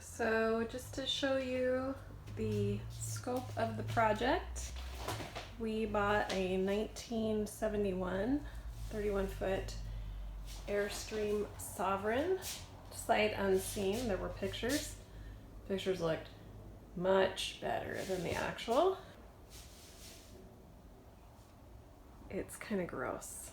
So just to show you the scope of the project, we bought a 1971 31-foot Airstream Sovereign, sight unseen. There were pictures. Pictures looked much better than the actual. It's kind of gross.